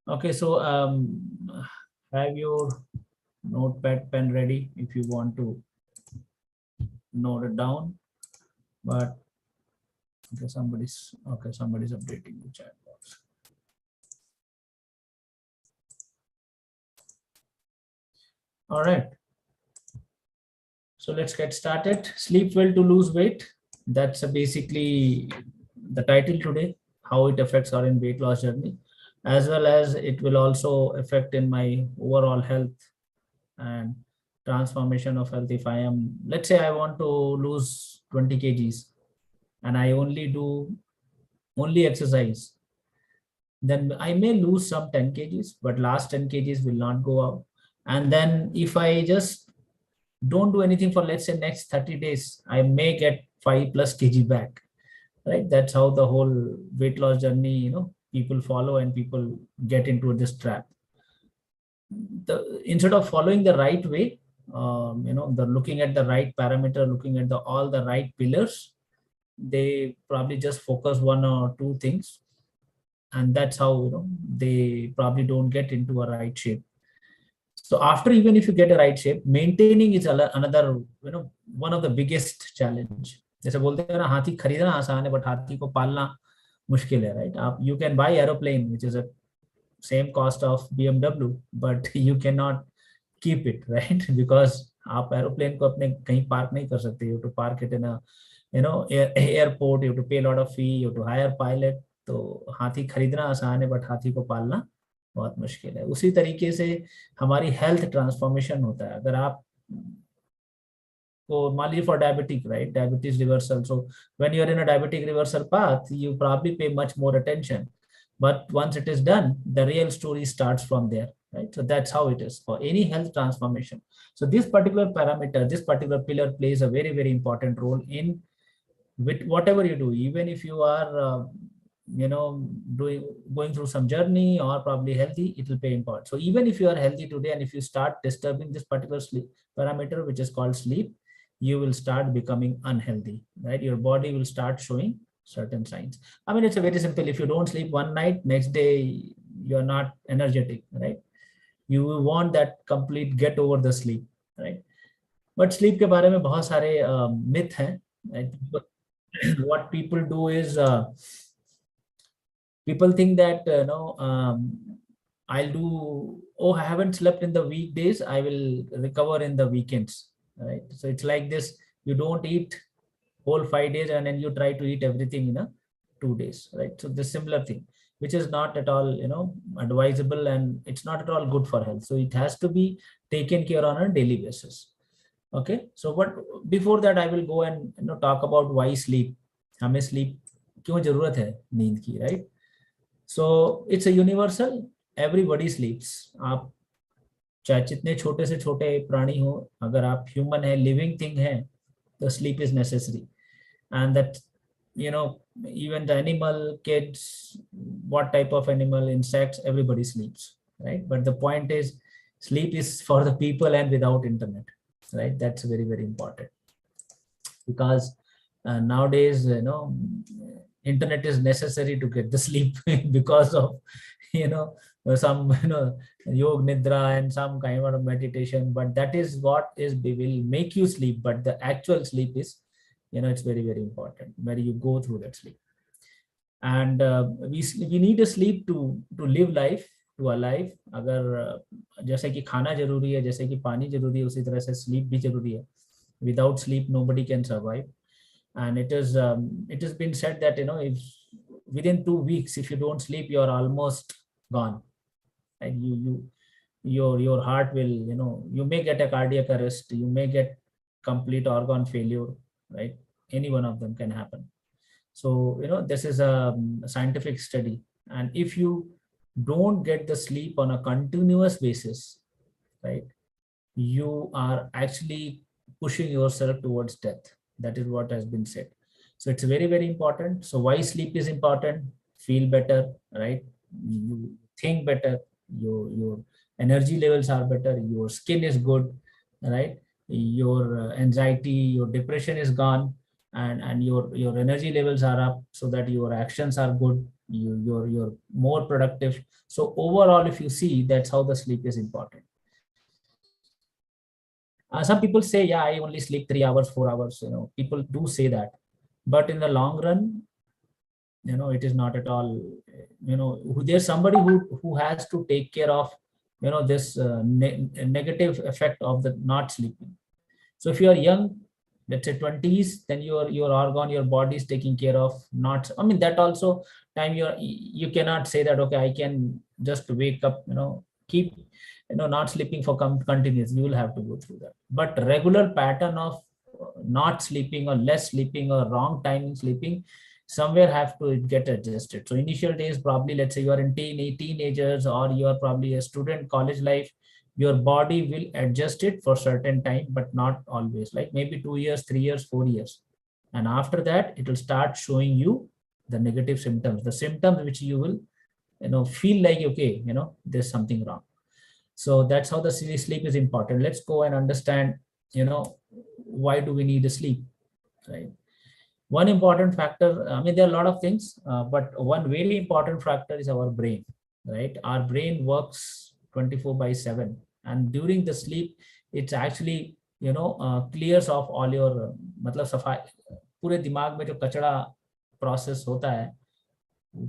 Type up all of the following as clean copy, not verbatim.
Okay, so have your notepad pen ready if you want to note it down. But okay, somebody's updating the chat box. All right. So let's get started. Sleep well to lose weight. That's basically the title today, how it affects our in weight loss journey, as well as it will also affect in my overall health and transformation of health. If I am, let's say I want to lose 20 kgs and I only do only exercise, then I may lose some 10 kgs, but last 10 kgs will not go out. And then if I just don't do anything for, let's say, next 30 days, I may get 5 plus kg back, right? That's how the whole weight loss journey, people follow and people get into this trap. Instead of following the right way, the looking at the right parameter, looking at all the right pillars, they probably just focus one or two things, and that's how they probably don't get into a right shape. So after, even if you get a right shape, maintaining is another, one of the biggest challenge. जैसे बोलते हैं ना, हाथी खरीदना आसान है but हाथी को पालना मुश्किल है, राइट? आप you can buy aeroplane which is a same cost of BMW, but you can not keep it, right? Because आप एरोप्लेन को अपने कहीं पार्क नहीं कर सकते. You to park it in airport, you to pay lot of fee, you to hire pilot. तो हाथी खरीदना आसान है बट हाथी को पालना बहुत मुश्किल है. उसी तरीके से हमारी हेल्थ ट्रांसफॉर्मेशन होता है. अगर आप को मान लीजिए for diabetic, right, diabetes reversal, so when you are in a diabetic reversal path, you probably pay much more attention, but once it is done, the real story starts from there, right? So that's how it is for any health transformation. So this particular parameter, this particular pillar plays a very, very important role in with whatever you do. Even if you are doing going through some journey or probably healthy, it will play important. So even if you are healthy today and if you start disturbing this particular sleep parameter, which is called sleep, you will start becoming unhealthy, right? Your body will start showing certain signs. I mean, it's a very simple. If you don't sleep one night, next day you're not energetic, right? You want that complete get over the sleep, right? But sleep के बारे में बहुत सारे myth हैं, right? What people do is people think that I'll do, oh, I haven't slept in the weekdays, I will recover in the weekends, right? So it's like this: you don't eat whole 5 days and then you try to eat everything in a 2 days, right? So the similar thing, which is not at all advisable, and it's not at all good for health. So it has to be taken care on a daily basis. Okay, so what before that I will go and talk about why sleep. हमें sleep क्यों जरूरत है नींद की, right? So it's a universal, everybody sleeps. आप चाहे जितने छोटे से छोटे प्राणी हो, अगर आप ह्यूमन है, लिविंग थिंग है, तो sleep is necessary. And that, even the animal, kids, what type of animal, insects, everybody sleeps, right? But the point is, sleep is for the people and without internet, right? That's very, very important, because nowadays, internet is necessary to get the sleep because of some yog nidra and some kind of meditation. But that is what is will make you sleep, but the actual sleep is, it's very, very important where you go through that sleep. And we need a sleep to live life, to alive. अगर जैसे कि खाना जरूरी है, जैसे कि पानी जरूरी है, उसी तरह से sleep भी जरूरी है. Without sleep nobody can survive. And it has been said that if within 2 weeks, if you don't sleep, you're almost gone, and your heart will, you may get a cardiac arrest, you may get complete organ failure, right? Any one of them can happen. So this is a scientific study, and if you don't get the sleep on a continuous basis, right, you are actually pushing yourself towards death. That is what has been said. So it's very, very important. So why sleep is important? Feel better, right? You think better, your energy levels are better, your skin is good, right? Your anxiety, your depression is gone, and your energy levels are up, so that your actions are good, you're more productive. So overall, if you see, that's how the sleep is important. Some people say, yeah, I only sleep 3 hours, 4 hours. People do say that, but in the long run, it is not at all. There's somebody who has to take care of this negative effect of the not sleeping. So if you are young, let's say 20s, then your organ, your body is taking care of not. I mean, that also time you cannot say that, okay, I can just wake up, keep not sleeping for continuous. You will have to go through that. But regular pattern of not sleeping or less sleeping or wrong time in sleeping, somewhere have to get adjusted. So initial days, probably, let's say you are in teenagers, or you are probably a student, college life, your body will adjust it for certain time, but not always, like maybe 2 years, 3 years, 4 years. And after that, it will start showing you the negative symptoms, the symptoms which you will feel like, okay, there's something wrong. So that's how the sleep is important. Let's go and understand, why do we need a sleep, right? One important factor, I mean, there are a lot of things, but one very important factor is our brain, right? Our brain works 24/7, and during the sleep, it's actually, clears off all your, मतलब सफाई, पूरे दिमाग में जो कचरा process होता है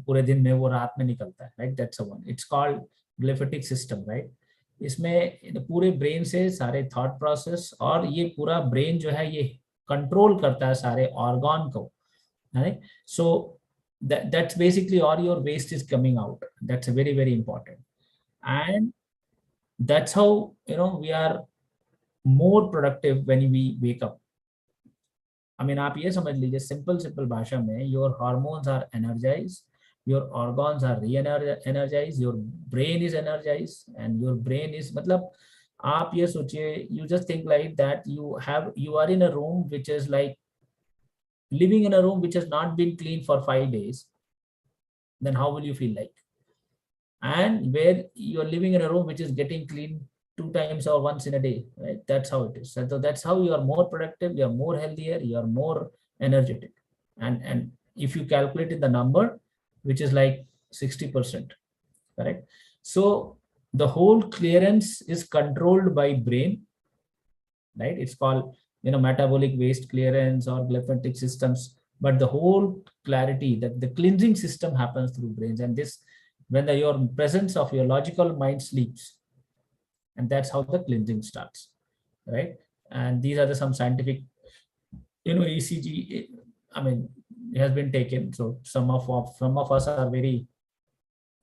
पूरे दिन में, वो रात में निकलता है, right? That's the one. It's called glyphatic system, right? इसमें पूरे ब्रेन से सारे थॉट प्रोसेस, और ये पूरा ब्रेन जो है ये कंट्रोल करता है सारे ऑर्गन को, right? So that's basically all your waste is coming out. That's very, very important. And that's how we are more productive when we wake up. I mean, आप ये समझ लीजिए simple भाषा में, your hormones are energized, your organs are re-energized, your brain is energized, and your brain is, मतलब आप ये सोचिए, you just think like that, you are in a room which is like living in a room which has not been cleaned for 5 days, then how will you feel like? And where you are living in a room which is getting cleaned 2 times or once in a day, right? That's how it is. So that's how you are more productive, you are more healthier, you are more energetic. And if you calculated the number, which is like 60%, correct? So the whole clearance is controlled by brain, right? It's called, metabolic waste clearance or glyphatic systems. But the whole clarity, that the cleansing system happens through brains. And this, when your presence of your logical mind sleeps, and that's how the cleansing starts, right? And these are some scientific, ECG, I mean, it has been taken. So some of us are very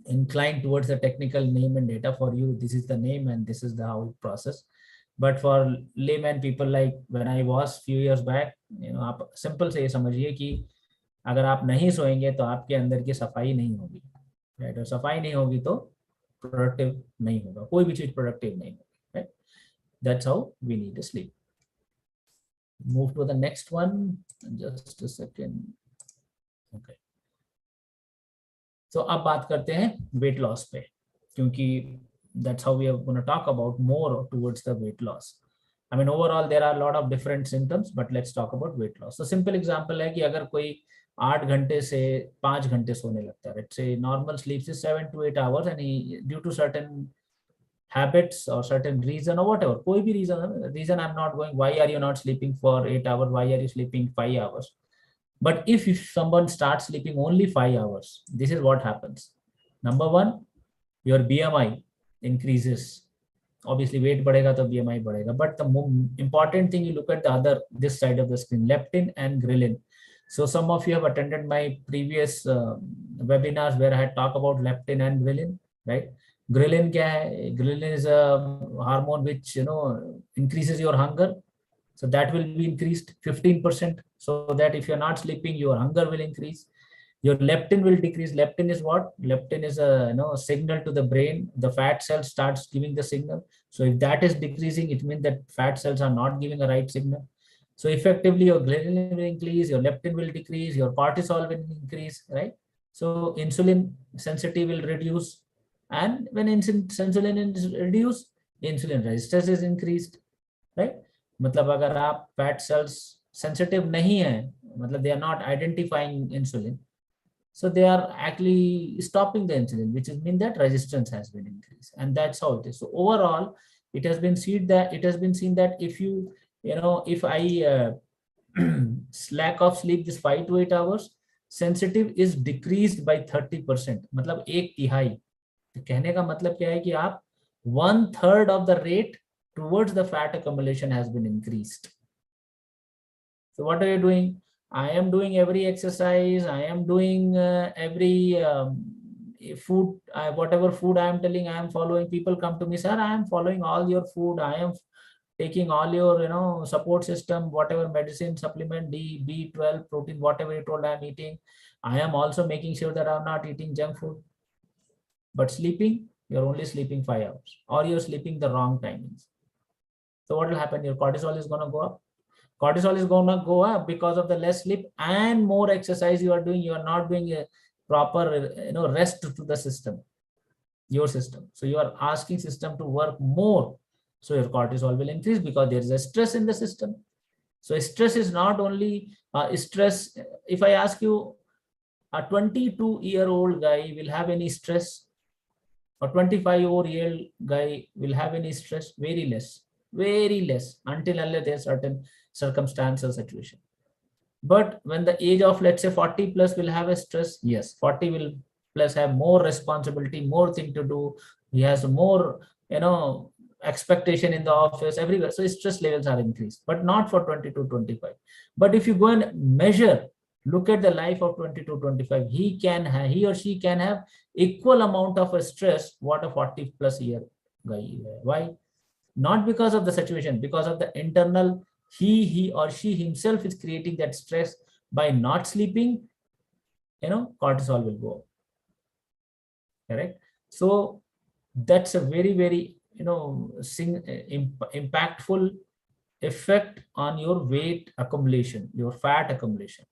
inclined towards the technical name and data. For you, this is the name and this is the how it process. But for layman people, like when I was few years back, आप simple से ये समझिए कि अगर आप नहीं सोएंगे तो आपके अंदर की सफाई नहीं होगी, राइट? और सफाई नहीं होगी तो प्रोडक्टिव नहीं होगा, कोई भी चीज प्रोडक्टिव नहीं होगी, right? That's how we need to sleep. Move to the next one, just a second. Okay. So अब बात करते हैं weight loss पे, क्योंकि that's how we are going to talk about more towards the weight loss. I mean, overall there are a lot of different symptoms, but let's talk about weight loss. So simple example है कि अगर कोई 8 घंटे से 5 घंटे सोने लगता है, let's say normal sleeps is 7 to 8 hours, and he, due to certain habits or certain reason or whatever, कोई भी reason, I'm not going, why are you not sleeping for 8 hours? Why are you sleeping 5 hours? But if someone starts sleeping only 5 hours, this is what happens. Number one, your BMI increases. Obviously, weight badhega to BMI badhega. But the important thing, you look at the other, this side of the screen, leptin and ghrelin. So some of you have attended my previous webinars where I had talked about leptin and ghrelin, right? Ghrelin kya hai? Ghrelin is a hormone which, increases your hunger. So that will be increased 15%. So that if you're not sleeping, your hunger will increase. Your leptin will decrease. Leptin is what? Leptin is a signal to the brain. The fat cell starts giving the signal. So if that is decreasing, it means that fat cells are not giving a right signal. So effectively, your ghrelin will increase, your leptin will decrease, your cortisol will increase, right? So insulin sensitivity will reduce. And when insulin is reduced, insulin resistance is increased, right? मतलब अगर आप fat cells sensitive नहीं है, मतलब they are not identifying insulin, So they are actually stopping the insulin, which is mean that resistance has been increased, and that's how it is. So overall, it has been seen that if if I lack of sleep this 5 to 8 hours, sensitive is decreased by 30%. मतलब एक तिहाई. तो कहने का मतलब क्या है कि आप 1/3 of the rate towards the fat accumulation has been increased. So what are you doing? I am doing every exercise. I am doing every food, whatever food I am telling, I am following. People come to me, sir, I am following all your food. I am taking all your support system, whatever medicine, supplement, D, B12, protein, whatever you told I am eating. I am also making sure that I am not eating junk food. But sleeping, you're only sleeping 5 hours, or you're sleeping the wrong timings. So what will happen? Your cortisol is going to go up. Cortisol is going to go up because of the less sleep and more exercise you are doing. You are not doing a proper rest to the system, your system. So you are asking system to work more. So your cortisol will increase because there is a stress in the system. So stress is not only stress. If I ask you, a 22-year-old guy will have any stress? A 25-year-old guy will have any stress? Very less, until unless there's certain circumstance or situation. But when the age of, let's say, 40 plus will have a stress, yes, 40 will plus have more responsibility, more thing to do. He has more, expectation in the office, everywhere. So stress levels are increased, but not for 20 to 25. But if you go and measure, look at the life of 20 to 25, he or she can have equal amount of a stress what a 40 plus year guy. Why? Not because of the situation, because of the internal, he or she himself is creating that stress by not sleeping. Cortisol will go up. Correct? So that's a very, very impactful effect on your weight accumulation, your fat accumulation.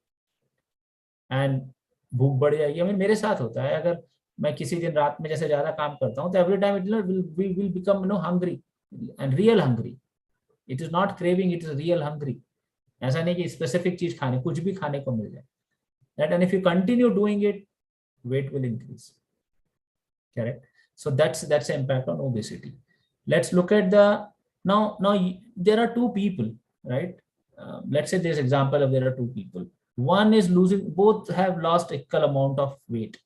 And भूख बढ़ जाएगी. I mean, मेरे साथ होता है, अगर मैं किसी दिन रात में जैसे ज्यादा काम करता हूँ, तो every time it will become hungry and real hungry. It is not craving, it is real hungry. ऐसा नहीं कि स्पेसिफिक चीज खाने, कुछ भी खाने को मिल जाए. That, and if you continue doing it, weight will increase. Correct? So that's the impact on obesity. Let's look at the now there are two people, right? Let's say this example of there are two people. One is losing, both have lost equal amount of weight,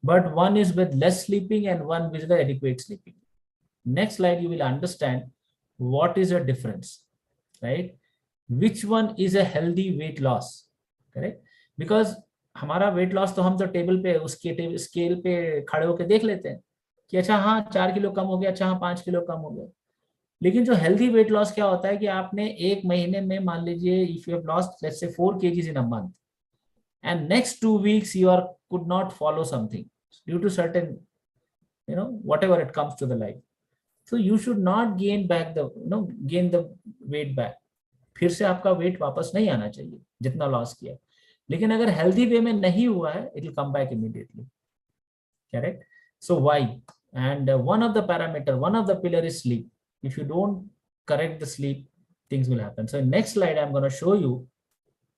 but one is with less sleeping and one with the adequate sleeping. Next slide, you will understand what is the difference, right? Which one is a healthy weight loss, correct? Because हमारा weight loss तो हम तो table पे उसके scale पे खड़े होकर देख लेते हैं कि अच्छा हाँ 4 किलो कम हो गया, अच्छा हाँ 5 किलो कम हो गया. लेकिन जो हेल्दी वेट लॉस क्या होता है कि आपने एक महीने में, मान लीजिए, if you have lost let's say 4 kgs in a month, and next 2 weeks you could not follow something due to certain whatever it comes to the life. So you should not gain back the gain the weight back. फिर से आपका wait वापस नहीं आना चाहिए जितना loss किया. लेकिन अगर हेल्दी वे में नहीं हुआ है, it will come back immediately. Correct? So why? And one of the parameter, one of the pillar is sleep. If you don't correct the sleep, things will happen. So next slide, I'm going to show you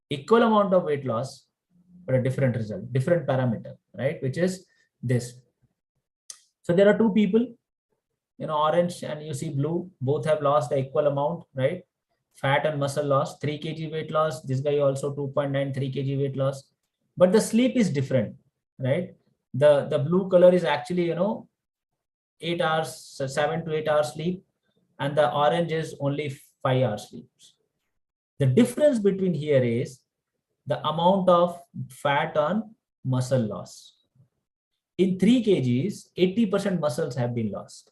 equal amount of weight loss, but a different result, different parameter, right? Which is this. So there are two people, orange and you see blue, both have lost the equal amount, right? Fat and muscle loss, 3 kg weight loss. This guy also 2.93 kg weight loss, but the sleep is different, right? The blue color is actually 8 hours, 7 to 8 hours sleep, and the orange is only 5 hours sleep. The difference between here is the amount of fat on muscle loss. In 3 kgs, 80% muscles have been lost.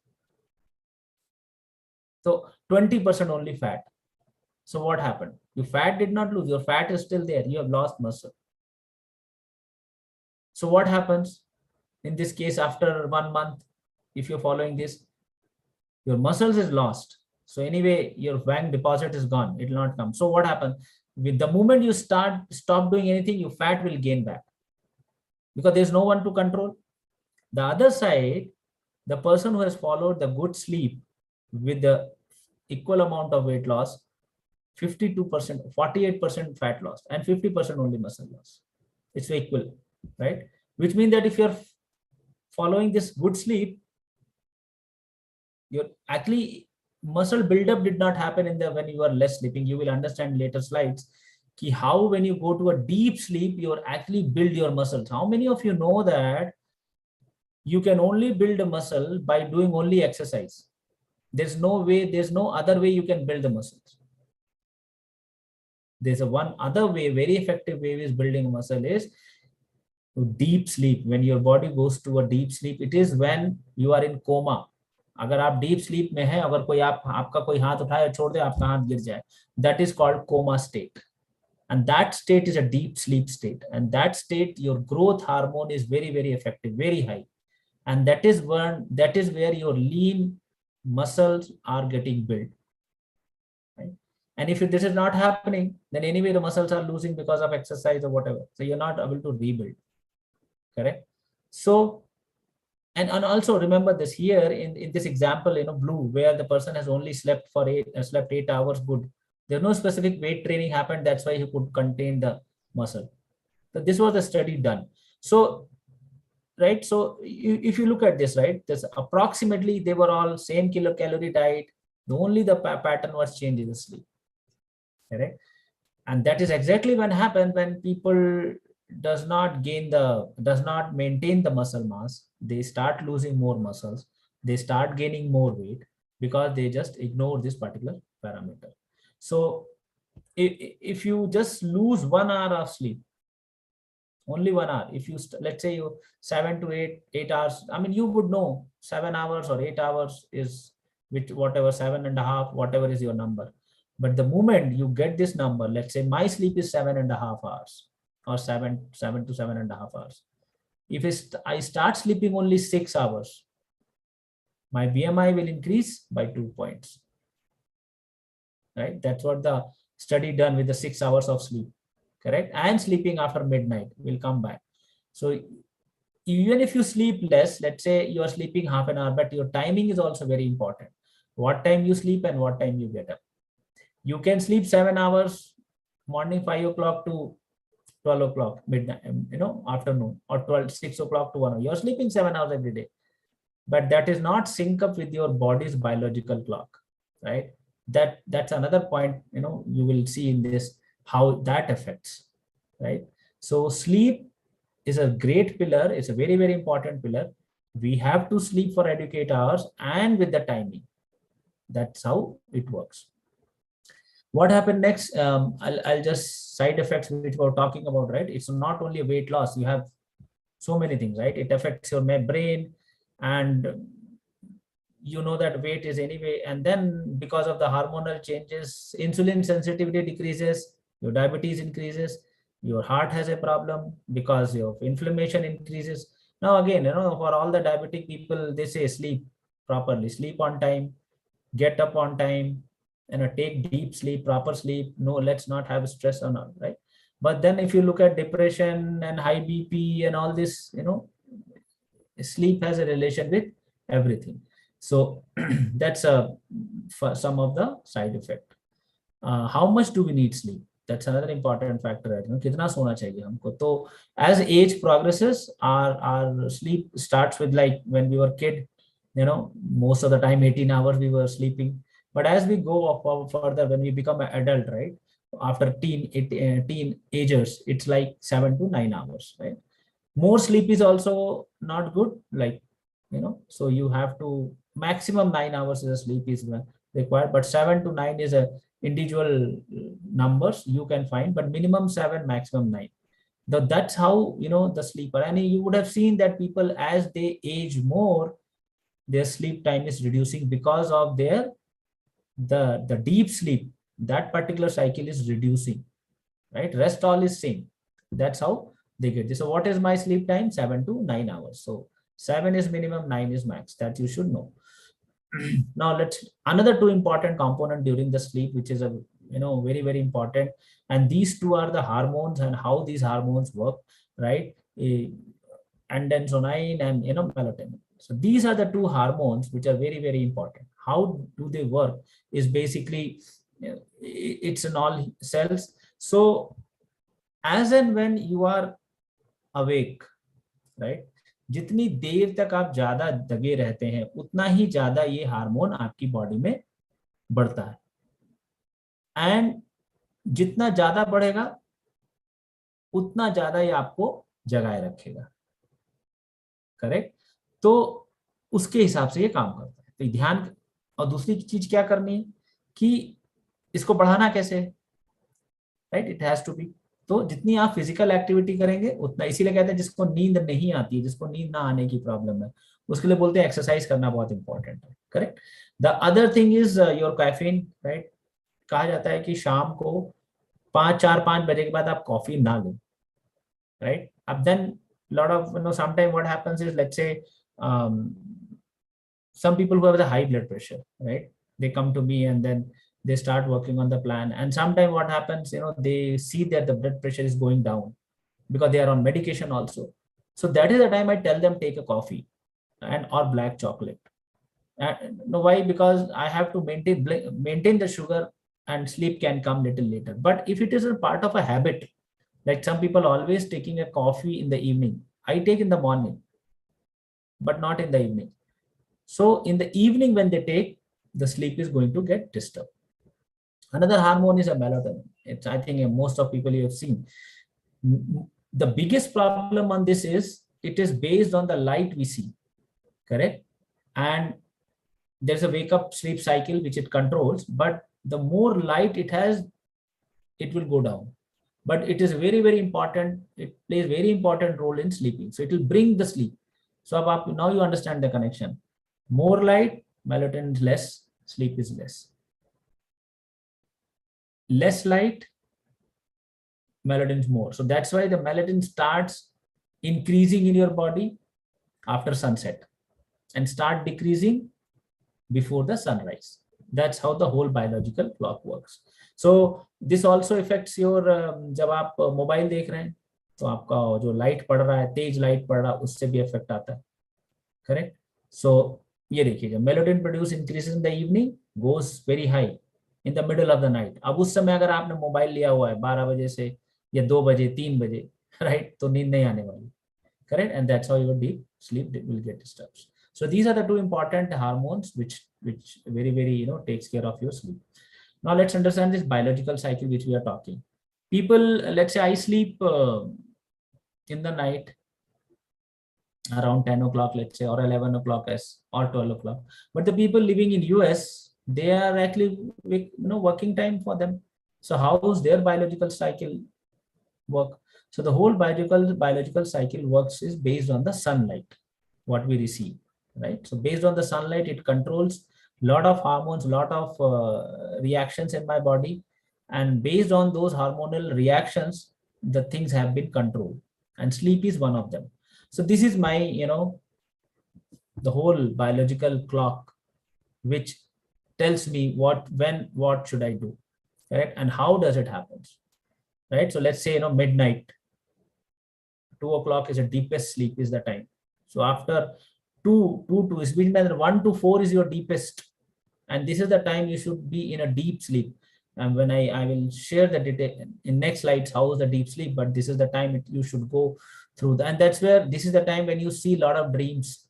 So 20% only fat. So what happened? Your fat did not lose. Your fat is still there. You have lost muscle. So what happens? In this case, after 1 month, if you're following this, your muscles is lost. So anyway, your bank deposit is gone. It will not come. So what happens? With the moment you stop doing anything, your fat will gain back because there's no one to control. The other side, the person who has followed the good sleep with the equal amount of weight loss, 52%, 48% fat loss, and 50% only muscle loss. It's equal. right? Which means that if you're following this good sleep, your actually muscle buildup did not happen in the when you are less sleeping. You will understand later slides ki how when you go to a deep sleep, you actually build your muscles. How many of you know that you can only build a muscle by doing only exercise? There's no way, there's no other way you can build the muscles. There's a one other way, very effective way is building a muscle is deep sleep. When your body goes to a deep sleep, it is when you are in coma. अगर आप deep sleep में है, अगर कोई आपका कोई हाथ उठाए छोड़ दे, आपका हाथ गिर जाए, that is called coma state. And that state is a deep sleep state. And that state, your growth hormone is very, very effective, very high. And that is where your lean muscles are getting built. Right? And if this is not happening, then anyway the muscles are losing because of exercise or whatever. So you're not able to rebuild. Correct? So, and also remember this here in this example, blue, where the person has only slept for 8 hours, good. There's no specific weight training happened. That's why he could contain the muscle. So this was a study done. So, right. So if you look at this, right, there's approximately, they were all same kilocalorie diet. The pattern was changed in the sleep. Correct. And that is exactly what happens when people does not maintain the muscle mass. They start losing more muscles, they start gaining more weight because they just ignore this particular parameter. So if you just lose 1 hour of sleep, only 1 hour, if you let's say you 7 to 8 hours, I mean, you would know 7 hours or 8 hours is with whatever 7.5, whatever is your number. But the moment you get this number, let's say my sleep is 7.5 hours or 7 to 7.5 hours. If I start sleeping only 6 hours, my BMI will increase by 2 points. Right? That's what the study done with the 6 hours of sleep. Correct? And sleeping after midnight will come back. So even if you sleep less, let's say you are sleeping half an hour, but your timing is also very important. What time you sleep and what time you get up. You can sleep 7 hours, morning 5 o'clock to 12 o'clock, midnight, afternoon, or 6 o'clock to 1 hour. You're sleeping 7 hours every day, but that is not sync up with your body's biological clock, right? That's another point, you will see in this, how that affects, right? So sleep is a great pillar. It's a very, very important pillar. We have to sleep for adequate hours and with the timing. That's how it works. What happened next? I'll just side effects which we're talking about, right? It's not only a weight loss. You have so many things, right? It affects your brain, and you know that weight is anyway. And then because of the hormonal changes, insulin sensitivity decreases, your diabetes increases, your heart has a problem because your inflammation increases. Now again, for all the diabetic people, they say sleep properly, sleep on time, get up on time, take deep sleep, proper sleep. No, let's not have stress or not, right? But then if you look at depression and high BP and all this, sleep has a relation with everything. So that's for some of the side effect. How much do we need sleep? That's another important factor, right? कितना सोना चाहिए हमको? तो as age progresses, our sleep starts with, like, when we were kid, most of the time 18 hours we were sleeping. But as we go up further, when we become an adult, right, after teenagers, it's like 7 to 9 hours, right? More sleep is also not good, like, so you have to maximum 9 hours of sleep is required, but 7 to 9 is a individual numbers you can find, but minimum 7, maximum 9. That's how, the sleeper. And you would have seen that people, as they age more, their sleep time is reducing because of the deep sleep. That particular cycle is reducing, right? Rest all is same. That's how they get this. So what is my sleep time? 7 to 9 hours. So 7 is minimum, 9 is max. That you should know. Now another two important component during the sleep, which is very, very important. And these two are the hormones and how these hormones work, right? Androstenedione and melatonin. So these are the two hormones which are very, very important. How do they work is basically, it's in all cells. So as and when you are awake, right? जितनी देर तक आप ज्यादा जगे रहते हैं उतना ही ज्यादा ये हार्मोन आपकी बॉडी में बढ़ता है, एंड जितना ज्यादा बढ़ेगा उतना ज्यादा ये आपको जगाए रखेगा, करेक्ट? तो उसके हिसाब से ये काम करता है, तो ध्यान। और दूसरी चीज क्या करनी है कि इसको बढ़ाना कैसे, right? It has to be, तो जितनी आप फिजिकल एक्टिविटी करेंगे उतना, इसीलिए कहते हैं जिसको नींद नहीं आती है, जिसको नींद ना आने की प्रॉब्लम है, उसके लिए बोलते हैं एक्सरसाइज करना बहुत इंपॉर्टेंट है, correct? The other thing is your caffeine, right? कहा जाता है कि शाम को 5 4 5 बजे के बाद आप कॉफी ना लें, राइट? अब then lot of, sometimes what happens is, let's say, um, some people who have the high blood pressure, right? They come to me and then they start working on the plan, and sometimes what happens, they see that the blood pressure is going down because they are on medication also. So that is the time I tell them take a coffee and or black chocolate. And why? Because I have to maintain the sugar, and sleep can come little later. But if it is a part of a habit, like some people always taking a coffee in the evening, I take in the morning, but not in the evening. So in the evening when they take, the sleep is going to get disturbed. Another hormone is a melatonin. It's, I think most of people you have seen. The biggest problem on this is it is based on the light we see, correct? And there's a wake up sleep cycle which it controls, but the more light it has, it will go down. But it is very, very important. It plays very important role in sleeping. So it will bring the sleep. So now you understand the connection. More light, melatonin is less, sleep is less. Less light, melatonin is more. So that's why the melatonin starts increasing in your body after sunset and start decreasing before the sunrise. That's how the whole biological clock works. So this also affects your, जब आप mobile देख रहे हैं तो आपका जो light पड़ रहा है, तेज लाइट पड़ रहा है, उससे भी इफेक्ट आता है, करेक्ट? सो ये देखिए, melatonin produce increases in the evening, goes very high in the middle of the night. अब उस समय अगर आपने मोबाइल लिया हुआ है 12 बजे से या 2 बजे 3 बजे, राइट, तो नींद नहीं आने वाली, correct? And that's how your deep sleep will get disturbed. So these are the two important hormones which very, very, takes care of your sleep. Now let's understand this biological cycle which we are talking. People, let's say I sleep in the night around 10 o'clock, let's say, or 11 o'clock or 12 o'clock. But the people living in US, they are actually, working time for them. So how is their biological cycle work? So the whole biological cycle works is based on the sunlight, what we receive, right? So based on the sunlight, it controls a lot of hormones, a lot of reactions in my body. And based on those hormonal reactions, the things have been controlled. And sleep is one of them. So this is my, the whole biological clock, which tells me what should I do, correct? And how does it happen, right? So let's say, midnight, 2 o'clock is the deepest sleep is the time. So after 2 is between 1 to 4 is your deepest. And this is the time you should be in a deep sleep. And when I will share the detail in next slides, how is the deep sleep, but this is the time you should go through. And that's where this is the time when you see a lot of dreams,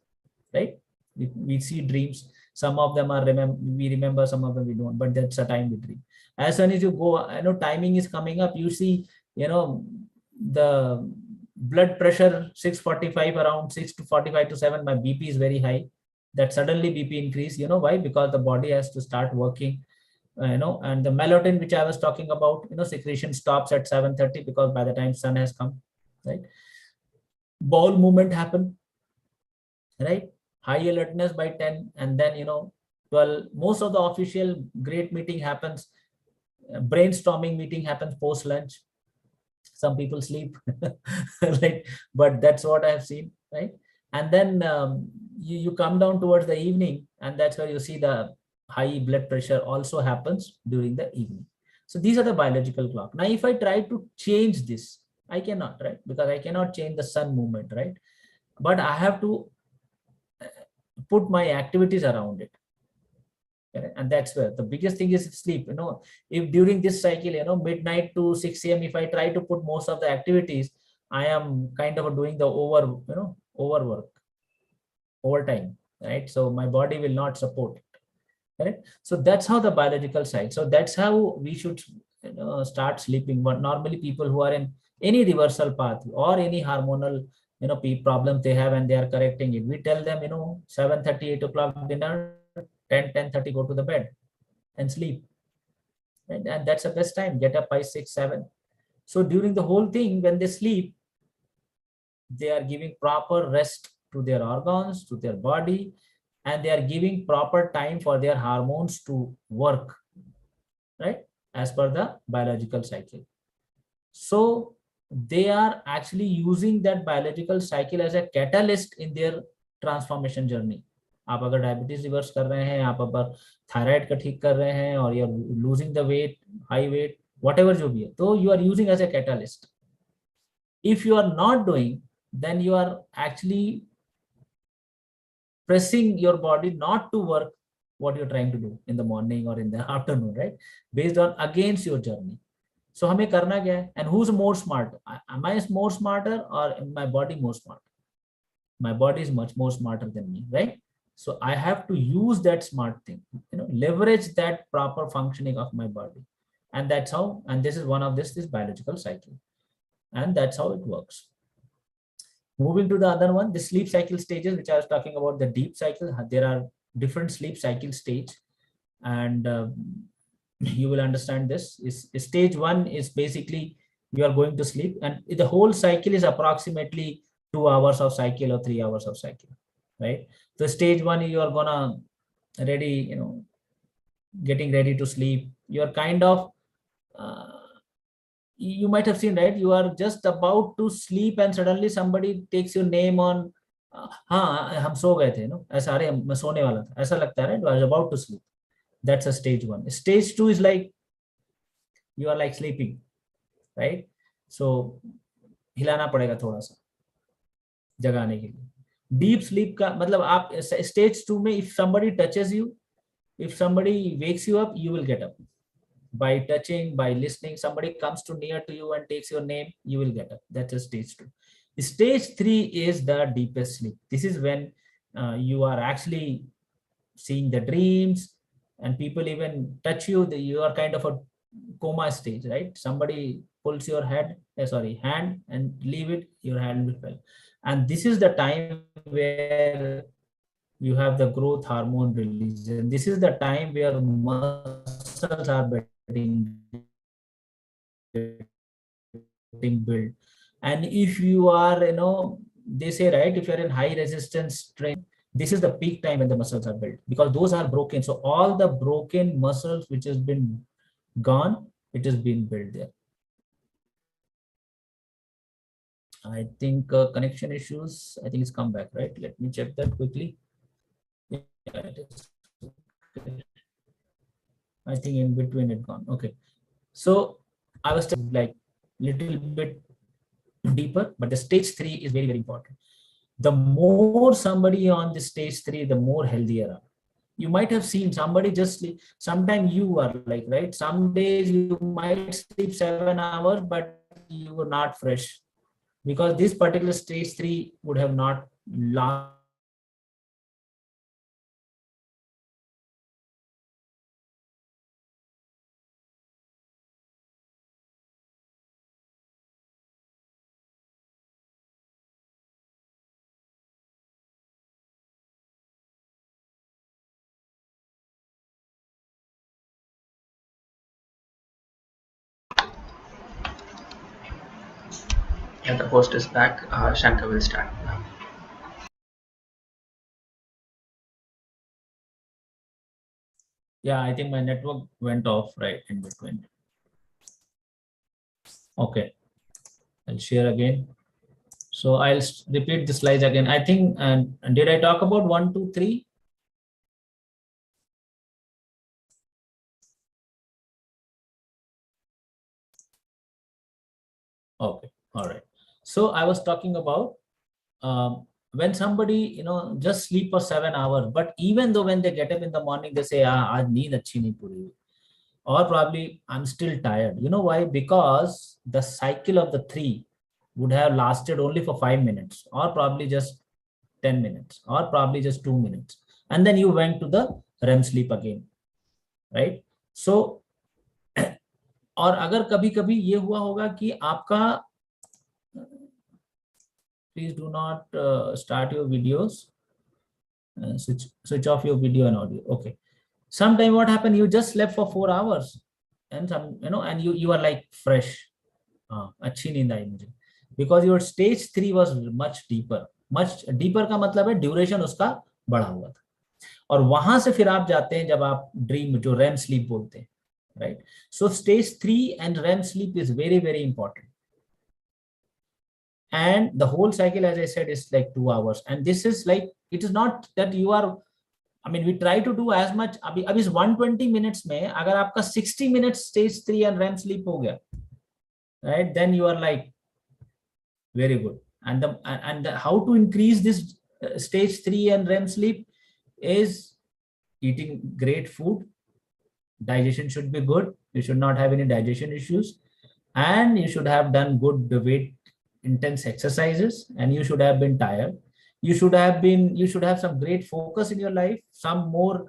right? We see dreams. Some of them are we remember, some of them we don't, but that's the time we dream. As soon as you go, timing is coming up, you see, the blood pressure 645, around 6 to 45 to 7, my BP is very high. That suddenly BP increase, why? Because the body has to start working, and the melatonin which I was talking about, secretion stops at 7:30 because by the time sun has come, right? Bowel movement happen, right? High alertness by 10, and then 12. Most of the official great meeting happens, brainstorming meeting happens post lunch. Some people sleep, right? But that's what I have seen, right? And then you come down towards the evening, and that's where you see the high blood pressure also happens during the evening. So these are the biological clock. Now, if I try to change this, I cannot, right? Because I cannot change the sun movement, right? But I have to put my activities around it. And that's where the biggest thing is sleep. If during this cycle, midnight to 6 a.m., if I try to put most of the activities, I am kind of doing the overwork, overtime, right? So my body will not support it, right? So that's how the biological side. So that's how we should start sleeping. But normally people who are in any reversal path or any hormonal problem they have and they are correcting it, we tell them 7:30, 8 o'clock dinner, 10:30 go to the bed and sleep. And that's the best time. Get up by 6, 7. So during the whole thing, when they sleep, they are giving proper rest to their organs, to their body, and they are giving proper time for their hormones to work, right? As per the biological cycle. So they are actually using that biological cycle as a catalyst in their transformation journey. आप अगर diabetes reverse कर रहे हैं, आप अगर thyroid का ठीक कर रहे हैं, और you are losing the weight, high weight, whatever जो भी है, तो you are using as a catalyst. If you are not doing, then you are actually pressing your body not to work what you're trying to do in the morning or in the afternoon, right? Based on against your journey. So हमें करना क्या है? And who's more smart? Am I more smarter or my body more smart? My body is much more smarter than me, right? So I have to use that smart thing, leverage that proper functioning of my body. And that's how, and this is one of this biological cycle. And that's how it works. Moving to the other one, the sleep cycle stages, which I was talking about, the deep cycle. There are different sleep cycle stage, and you will understand this. Stage 1 is basically you are going to sleep, and the whole cycle is approximately 2 hours of cycle or 3 hours of cycle, right? So stage 1, you are gonna ready, getting ready to sleep. You are kind of you might have seen, right? You are just about to sleep and suddenly somebody takes your name on, हाँ हम सो गए थे, ऐसा, अरे मैं सोने वाला था, ऐसा लगता है, right? You are about to sleep. That's a stage 1. Stage 2 is like you are like sleeping, right? So हिलाना पड़ेगा थोड़ा सा जगाने के लिए. Deep sleep का मतलब आप stage 2 में if somebody touches you, if somebody wakes you up, you will get up. By touching, by listening, somebody comes to near to you and takes your name, you will get up. That's a stage 2. Stage 3 is the deepest sleep. This is when you are actually seeing the dreams, and people even touch you. You are kind of a coma stage, right? Somebody pulls your hand and leave it, your hand will fall. And this is the time where you have the growth hormone release, and this is the time where muscles are getting built. And if you are, they say, right, if you're in high resistance training, this is the peak time when the muscles are built, because those are broken. So all the broken muscles which has been gone, it has been built there. I think connection issues, I think it's come back, right? Let me check that quickly. Yeah, it is. Okay. I think in between it gone. Okay. So I was like little bit deeper, but the stage 3 is very, very important. The more somebody on the stage 3, the more healthier are. You might have seen somebody just sleep. Sometimes you are like, right? Some days you might sleep 7 hours, but you were not fresh, because this particular stage 3 would have not lasted. Yeah, the host is back. Shankar will start now. Yeah, I think my network went off right in between. Okay, I'll share again. So I'll repeat the slides again. I think, and did I talk about 1, 2, 3? Okay, all right. So I was talking about when somebody just sleep for 7 hours, but even though when they get up in the morning they say, aaj neend achhi nahi puri hui, or probably I'm still tired. You know why? Because the cycle of the 3, would have lasted only for 5 minutes or probably just 10 minutes or probably just 2 minutes, and then you went to the REM sleep again, right? So और अगर कभी कभी ये हुआ होगा कि आपका, please do not start your videos, switch off your video and audio. Okay, sometime what happened, you just slept for 4 hours and some, and you are like fresh. अच्छी नींद आई मुझे, because your stage 3 was much deeper का मतलब है duration उसका बढ़ा हुआ था, और वहां से फिर आप जाते हैं जब आप ड्रीम, जो रेम स्लीप बोलते हैं, right? So stage 3 and REM sleep is very very important, and the whole cycle, as I said, is like 2 hours, and this is like, it is not that you are, I mean, we try to do as much. अभी इस 120 minutes में अगर आपका 60 minutes stage 3 and REM sleep हो गया, right, then you are like very good. And how to increase this stage 3 and REM sleep is eating great food. Digestion should be good. You should not have any digestion issues, and you should have done good weight intense exercises, and you should have been tired. You should have some great focus in your life, some more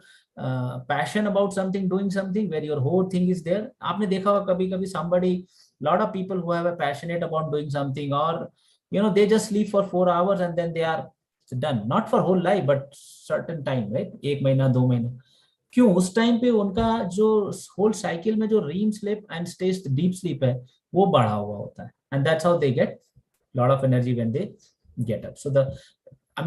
passion about something, doing something where your whole thing is there. आपने देखा होगा कभी कभी somebody, lot of people who have a passionate about doing something, or they just sleep for 4 hours and then they are done, not for whole life but certain time, right? 1 महीना 2 महीना, क्यों? उस time पे उनका जो whole cycle में जो REM sleep and stage deep sleep है वो बढ़ा हुआ होता है, and that's how they get lot of energy when they get up. So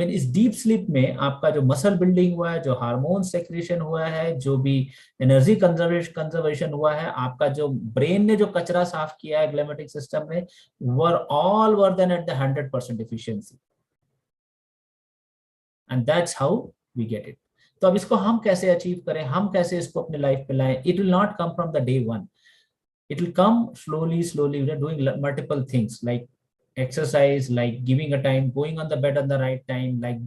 इस डीप स्लीप में आपका जो मसल बिल्डिंग हुआ है, जो हार्मोन सेक्रेशन हुआ है, जो भी एनर्जी कंजर्वेशन हुआ है, आपका जो ब्रेन ने जो कचरा साफ किया है ग्लैमेटिक सिस्टम में, were then at the 100% efficiency, and that's how we get it. तो अब इसको हम कैसे अचीव करें, हम कैसे इसको अपने लाइफ पे लाएं? It will not come from the day one. It will come slowly, doing multiple things like exercise, like giving a time, going on the bed at the right time, like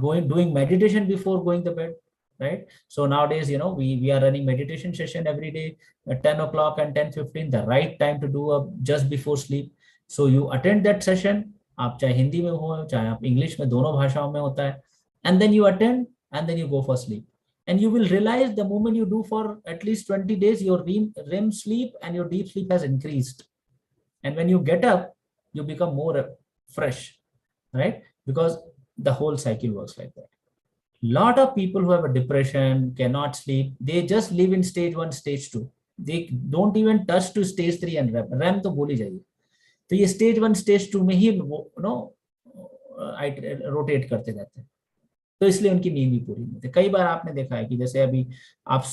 doing meditation before going to bed, right? So nowadays, we are running meditation session every day at 10 o'clock and 10:15, the right time to do just before sleep. So you attend that session, आप चाहे हिंदी में हो चाहे आप English में, दोनों भाषाओं में होता है, and then you attend and then you go for sleep. And you will realize the moment you do for at least 20 days, your REM sleep and your deep sleep has increased. And when you get up, you become more fresh, right? Because the whole cycle works like that. Lot of people who have a depression, cannot sleep, they just live in stage 1, stage 2. They don't even touch to stage 3 and REM. REM तो भूल ही जाइए. तो ये stage 1, stage 2 में ही rotate करते रहते हैं, तो इसलिए उनकी नींद भी पूरी नहीं होती. कई बार आपने देखा है कि जैसे अभी आप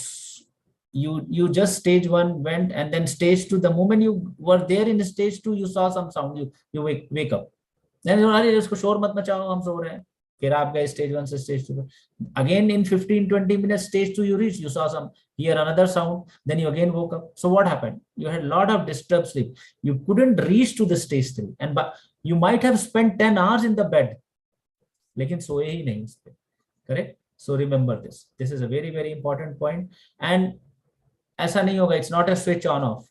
you just stage 1 went, and then stage 2, the moment you were there in stage 2, you saw some sound, you wake up, then अरे इसको शोर मत मचाओ, हम सो रहे हैं. फिर आप गए stage 1 से stage 2, again in 15-20 minutes stage 2 you reached, you saw some, hear another sound, then you again woke up. So what happened? You had a lot of disturbed sleep, you couldn't reach to the stage 3, and but you might have spent 10 hours in the bed, लेकिन सोए ही नहीं इस पे. Correct? So remember this is a very very important point. And ऐसा नहीं होगा, it's not a switch on off.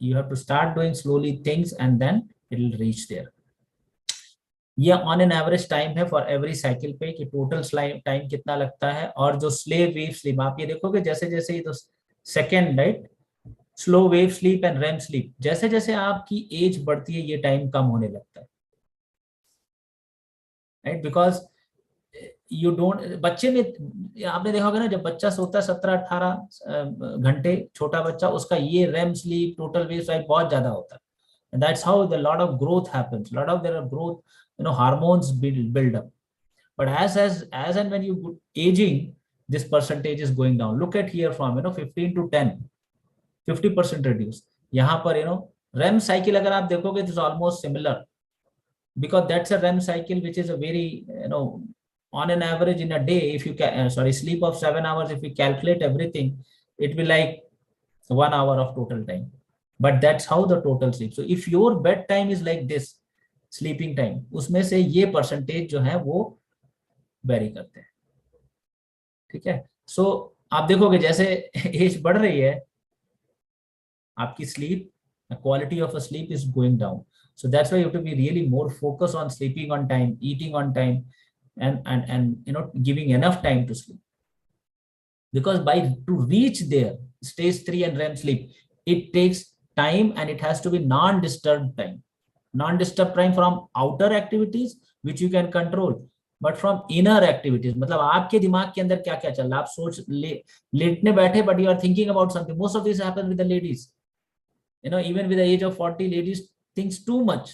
You have to start doing slowly things and then it will reach there. ये on an average time है for every cycle पे कि total time कितना लगता है. और जो slave wave sleep, आप ये देखोगे जैसे जैसे ये तो second, right, slow wave sleep and REM sleep, जैसे जैसे आपकी एज बढ़ती है ये टाइम कम होने लगता है, right? Because you don't, बच्चे में आपने देखा होगा ना, जब बच्चा सोता है 17-18 घंटे, छोटा बच्चा, उसका ये REM sleep, total wave sleep बहुत ज्यादा होता है. And that's how the lot of growth happens. Lot of there are growth, hormones build up. But as and when you aging, this percentage is going down. Look at here from 15 to 10, 50% reduce. यहाँ पर REM cycle अगर आप देखोगे it is almost similar, because that's a REM cycle which is a very on an average in a day, if you sleep of 7 hours, if you calculate everything, it will like 1 hour of total time. But that's how the total sleep. So if your bedtime is like this, sleeping time, उसमें से ये percentage जो है वो vary करते हैं. ठीक है? So आप देखोगे जैसे एज बढ़ रही है, आपकी sleep, the quality of a sleep is going down. So that's why you have to be really more focused on sleeping on time, eating on time, and giving enough time to sleep. Because to reach there, stage 3 and REM sleep, it takes time, and it has to be non-disturbed time. Non-disturbed time from outer activities which you can control, but from inner activities. मतलब आपके दिमाग के अंदर क्या क्या चल रहा है, आप सोच लेटने बैठे, but you are thinking about something. Most of this happens with the ladies. Even with the age of 40, ladies thinks too much,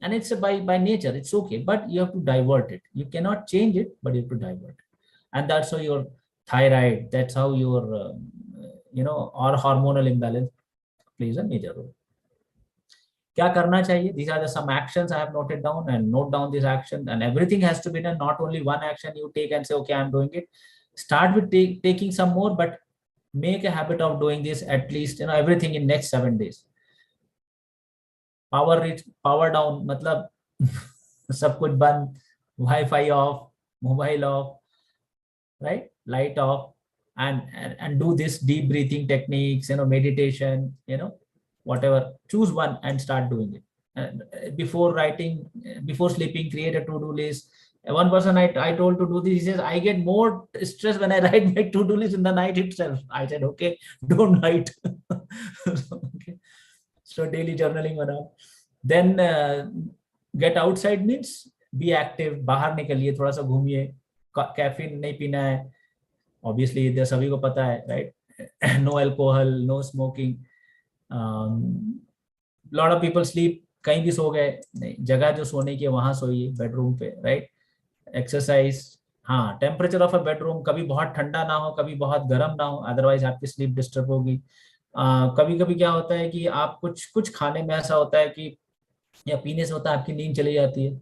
and it's by nature. It's okay, but you have to divert it. You cannot change it, but you have to divert it. And that's how your thyroid, that's how your or hormonal imbalance plays a major role. Kya karna chahiye? These are the some actions I have noted down, and note down this action, and everything has to be done. Not only one action you take and say, okay, I'm doing it. Start with taking some more, but make a habit of doing this at least, everything in next 7 days. Power reach, power down, matlab सब कुछ बंद, Wi-Fi off, mobile off, right? Light off, and do this deep breathing techniques, meditation, whatever. Choose one and start doing it. And before sleeping, create a to-do list. One person I told to do this, he says, I get more stress when I write my to-do list in the night itself. I said, okay, don't write. Okay. So daily journaling बनाओ. Then get outside means be active. बाहर निकलिए, थोड़ा सा घूमिए. Caffeine नहीं पीना है. Obviously, इधर सभी को पता है, right? No alcohol, no smoking. Lot of people sleep कहीं भी सो गए, नहीं, जगह जो सोने की है वहां सोइए, बेडरूम पे, राइट? एक्सरसाइज. हाँ, टेम्परेचर ऑफ अ बेडरूम कभी बहुत ठंडा ना हो, कभी बहुत गर्म ना हो, अदरवाइज आपकी स्लीप डिस्टर्ब होगी. कभी कभी क्या होता है कि आप कुछ खाने में ऐसा होता है कि, या पीने से होता है, आपकी नींद चली जाती है.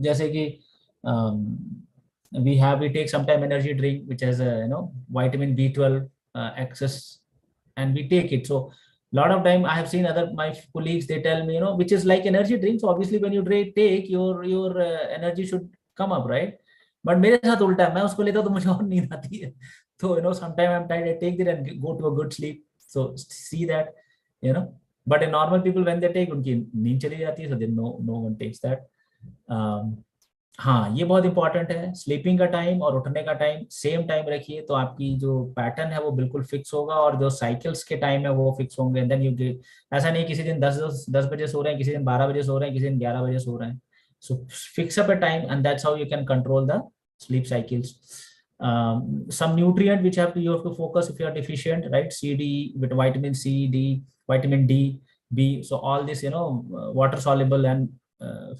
जैसे कि we take sometime energy drink which has vitamin B12 excess, and we take it. So lot of time I have seen my colleagues, they tell me, which is like energy drink. So obviously when you take your energy should come up, right? But मेरे साथ उल्टा है, मैं उसको लेता हूँ तो मुझे और नींद आती है. तो sometime I'm tired, I take it and go to a good sleep. So see that, but in normal people when they take, उनकी नींद चली जाती है. So then no one takes that. हाँ, ये बहुत इंपॉर्टेंट है. स्लीपिंग का टाइम और उठने का टाइम सेम टाइम रखिए, तो आपकी जो पैटर्न है वो बिल्कुल फिक्स होगा, और जो साइकिल्स के टाइम है वो फिक्स होंगे. देन यू गेट, ऐसा नहीं किसी दिन 10 बजे सो रहे हैं, किसी दिन 12 बजे सो रहे हैं, किसी दिन 11 बजे सो रहे हैं. So fix up a time, and that's how you can control the sleep cycles. Some nutrient which you have to focus if you are deficient, right? With vitamin C, D, vitamin D, B. So all this, water soluble and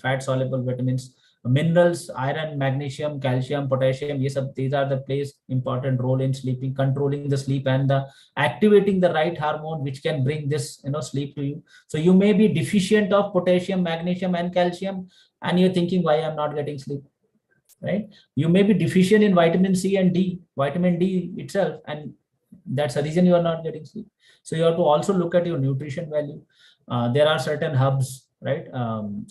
fat soluble vitamins, minerals, iron, magnesium, calcium, potassium, yes, these are the plays important role in sleeping, controlling the sleep, and activating the right hormone which can bring this sleep to you. So you may be deficient of potassium, magnesium, and calcium, and you're thinking, why I'm not getting sleep, right? You may be deficient in vitamin C and D, vitamin D itself, and that's the reason you are not getting sleep. So you have to also look at your nutrition value. There are certain herbs, right?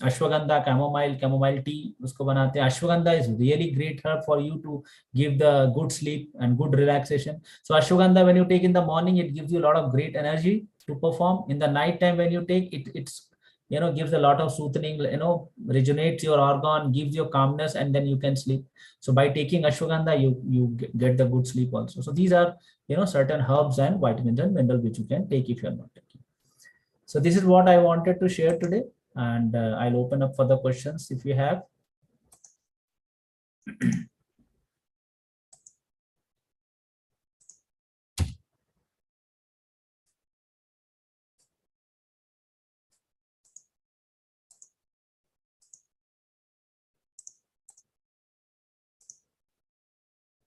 Ashwagandha, chamomile tea, usko banate hain. Ashwagandha is really great herb for you to give the good sleep and good relaxation. So ashwagandha, when you take in the morning, it gives you a lot of great energy to perform. In the night time when you take it, it's gives a lot of soothing, rejuvenates your organ, gives you calmness, and then you can sleep. So by taking ashwagandha, you get the good sleep also. So these are certain herbs and vitamins and minerals which you can take if you are not taking. So this is what I wanted to share today, and I'll open up for the questions if you have.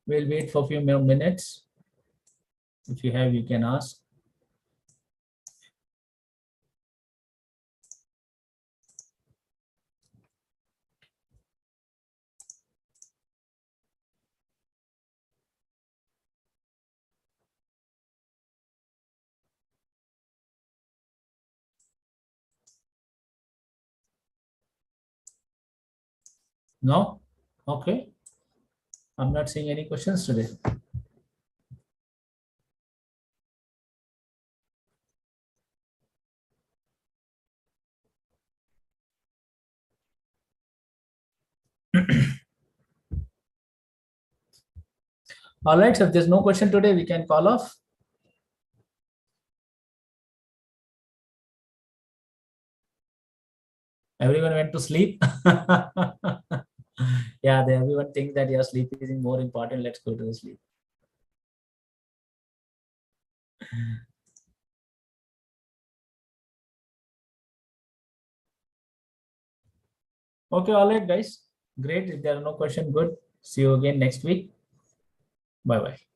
We'll wait for a few more minutes. If you have, you can ask. No? Okay. I'm not seeing any questions today. All right, so if there's no question today, we can call off. Everyone went to sleep. Yeah, everyone thinks that your sleep is more important. Let's go to the sleep. Okay, all right, guys. Great. If there are no question, good. See you again next week. Bye bye.